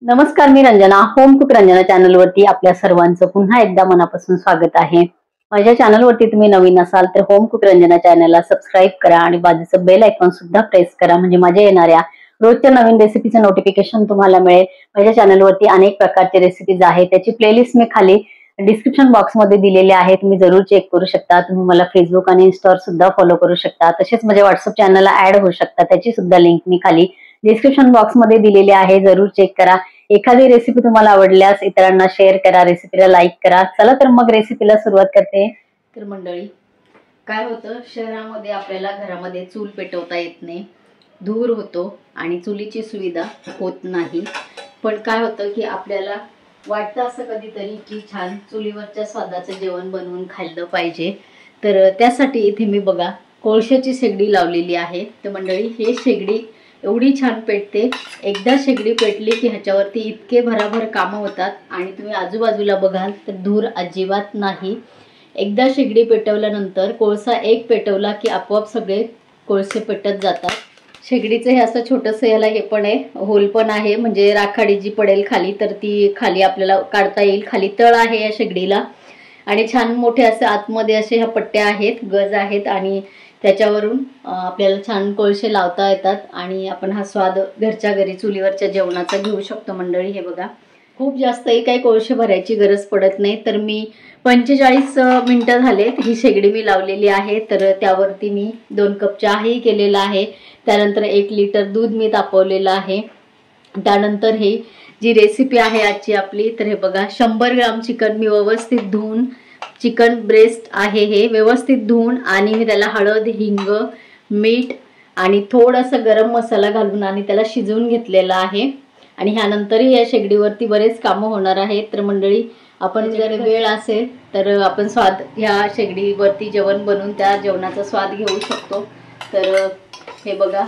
नमस्कार, मी Ranjana. Home cook Ranjana चॅनलवरती आपल्या सर्वांचं पुन्हा एकदा मनापासून स्वागत आहे. माझ्या चॅनलवरती तुम्ही नवीन असाल तर होम कुक रंजना चॅनलला सबस्क्राईब करा आणि बाजूचं बेल आयकॉन सुद्धा प्रेस करा, म्हणजे माझ्या येणाऱ्या रोजच्या नवीन रेसिपीचं नोटिफिकेशन तुम्हाला मिळेल. माझ्या चॅनलवरती अनेक प्रकारचे रेसिपीज आहेत, त्याची प्लेलिस्ट मी खाली डिस्क्रिप्शन बॉक्समध्ये दिलेले आहे, तुम्ही जरूर चेक करू शकता. तुम्ही मला फेसबुक आणि इन्स्टावर सुद्धा फॉलो करू शकता. तसेच माझ्या व्हॉट्सअप चॅनलला ऍड होऊ शकता, त्याची सुद्धा लिंक मी खाली डिस्क्रिप्शन बॉक्समध्ये दिलेली आहे, जरूर चेक करा. एखादी रेसिपी तुम्हाला आवडल्यास इतरांना शेअर करा, रेसिपीला लाईक करा. चला तर मग रेसिपीला सुरुवात करते. तर मंडळी, काय होतं, शहरामध्ये आपल्याला घरामध्ये चूल पेटवता येत नाही, धूर होतो आणि चुलीची सुविधा होत नाही. पण काय होतं की आपल्याला वाटतं असं कधीतरी की छान चुलीवरच्या स्वादाचं जेवण बनवून खाल्लं पाहिजे. तर त्यासाठी इथे मी बघा कोळशाची शेगडी लावलेली आहे. तर मंडळी, हे शेगडी एवढी छान पेटते, एकदा शेगडी पेटली की ह्याच्यावरती इतके भराभर कामं होतात आणि तुम्ही आजूबाजूला बघाल तर धूर अजिबात नाही. एकदा शेगडी पेटवल्यानंतर कोळसा एक पेटवला की आपोआप सगळे कोळसे पेटत जातात. शेगडीचं हे असं छोटंसं याला हे पण आहे, होल पण आहे, म्हणजे राखाडी जी पडेल खाली तर ती खाली आपल्याला काढता येईल. खाली तळ आहे या शेगडीला आणि छान मोठे असे आतमध्ये असे ह्या पट्ट्या आहेत, गज आहेत आणि त्याच्यावरून आपल्याला छान कोळसे लावता येतात आणि आपण हा स्वाद घरच्या घरी चुलीवरच्या जेवणाचा घेऊ शकतो. मंडळी, हे बघा, खूप जास्तही काही कोळसे भरायची गरज पडत नाही. तर मी 45 मिनिटं झालेत ही शेगडी मी लावलेली आहे. तर त्यावरती मी 2 कप चहाही केलेला आहे. त्यानंतर 1 लिटर दूध मी तापवलेलं आहे. त्यानंतर ही जी रेसिपी आहे आजची आपली, तर हे बघा 100 ग्राम चिकन मी व्यवस्थित धुवून, चिकन ब्रेस्ट आहे हे व्यवस्थित धुवून आणि मी त्याला हळद, हिंग, मीठ आणि थोडासा गरम मसाला घालून आणि त्याला शिजवून घेतलेला आहे. आणि ह्यानंतरही या शेगडीवरती बरेच कामं होणार आहेत. तर मंडळी, आपण जर वेळ असेल तर आपण स्वाद ह्या शेगडीवरती जेवण बनवून त्या जेवणाचा स्वाद घेऊ शकतो. तर हे बघा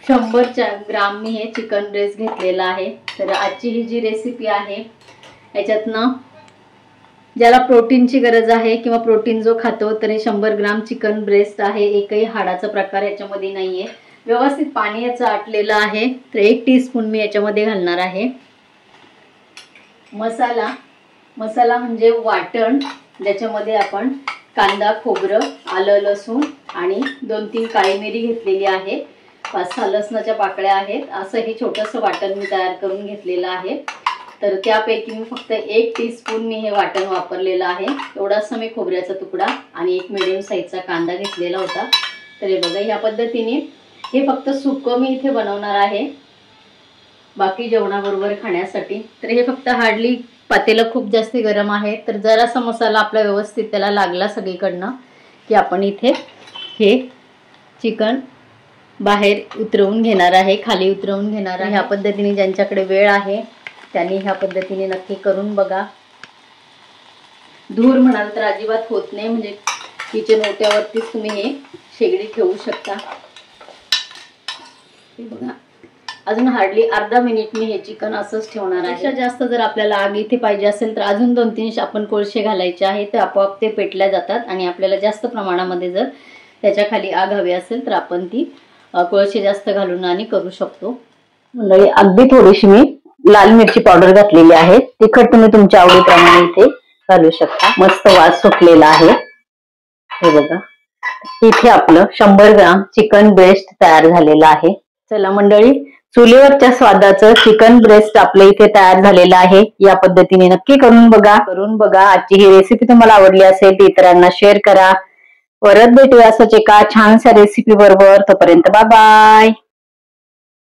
100 ग्राम मी हे चिकन ब्रेस्ट घेतलेला आहे. तर आजची ही जी रेसिपी आहे याच्यातनं ज्याला प्रोटीनची गरज आहे किंवा प्रोटीन जो खातो तर हे 100 ग्राम चिकन ब्रेस्ट आहे. एकही हाडाचा प्रकार याच्यामध्ये नाहीये. व्यवस्थित पाणी याचं आटलेलं आहे. तर 1 टीस्पून मी याच्यामध्ये घालणार आहे. मसाला म्हणजे वाटण, ज्याच्यामध्ये आपण कांदा, खोबरं, आलं, लसूण आणि 2-3 काळी मिरी घेतलेली आहे. 5-6 लसणाच्या पाकळ्या आहेत. असं हे छोटंसं वाटण मी तयार करून घेतलेलं आहे. तर त्यापैकी मी फक्त 1 टीस्पून मी हे वाटण वापरलेलं आहे. एवढासा मी खोबऱ्याचा तुकडा आणि 1 मिडियम साईजचा कांदा घेतलेला होता. तर हे बघा, ह्या पद्धतीने हे फक्त सुकं मी इथे बनवणार आहे बाकी जेवणाबरोबर खाण्यासाठी. तर हे फक्त हार्डली पातेलं खूप जास्त गरम आहे. तर जरासा मसाला आपला व्यवस्थित त्याला लागला सगळीकडनं की आपण इथे हे चिकन बाहेर उतरवून घेणार आहे, खाली उतरवून घेणार आहे. ह्या पद्धतीने ज्यांच्याकडे वेळ आहे त्यांनी ह्या पद्धतीने नक्की करून बघा. धूर म्हणाल तर अजिबात होत नाही, म्हणजे किचन ओट्यावरतीच तुम्ही हे शेगडी ठेवू शकता. हे बघा, अजून हार्डली अर्धा मिनिट मी हे चिकन असंच ठेवणार आहे. जास्त जर आपल्याला आग इथे पाहिजे असेल तर अजून 2-3 आपण कोळसे घालायचे आहेत, तर आपोआप ते पेटल्या जातात. आणि आपल्याला जास्त प्रमाणामध्ये जर त्याच्या खाली आग हवी असेल तर आपण ती कोळसे जास्त घालून आणि करू शकतो. म्हणजे अगदी थोडीशी मी लाल मिरची पावडर घातलेली आहे. तिखट तुम्ही तुमच्या आवडीप्रमाणे इथे घालू शकता. मस्त वास सुटलेला आहे. हे बघा, इथे आपलं 100 ग्राम चिकन ब्रेस्ट तयार झालेलं आहे. चला मंडळी, चुलीवरच्या स्वादाचं चिकन ब्रेस्ट आपलं इथे तयार झालेलं आहे. या पद्धतीने नक्की करून बघा. आजची ही रेसिपी तुम्हाला आवडली असेल तर इतरांना शेअर करा. परत भेटूया असंच एका छानशा रेसिपी बरोबर. तोपर्यंत बाय बाय.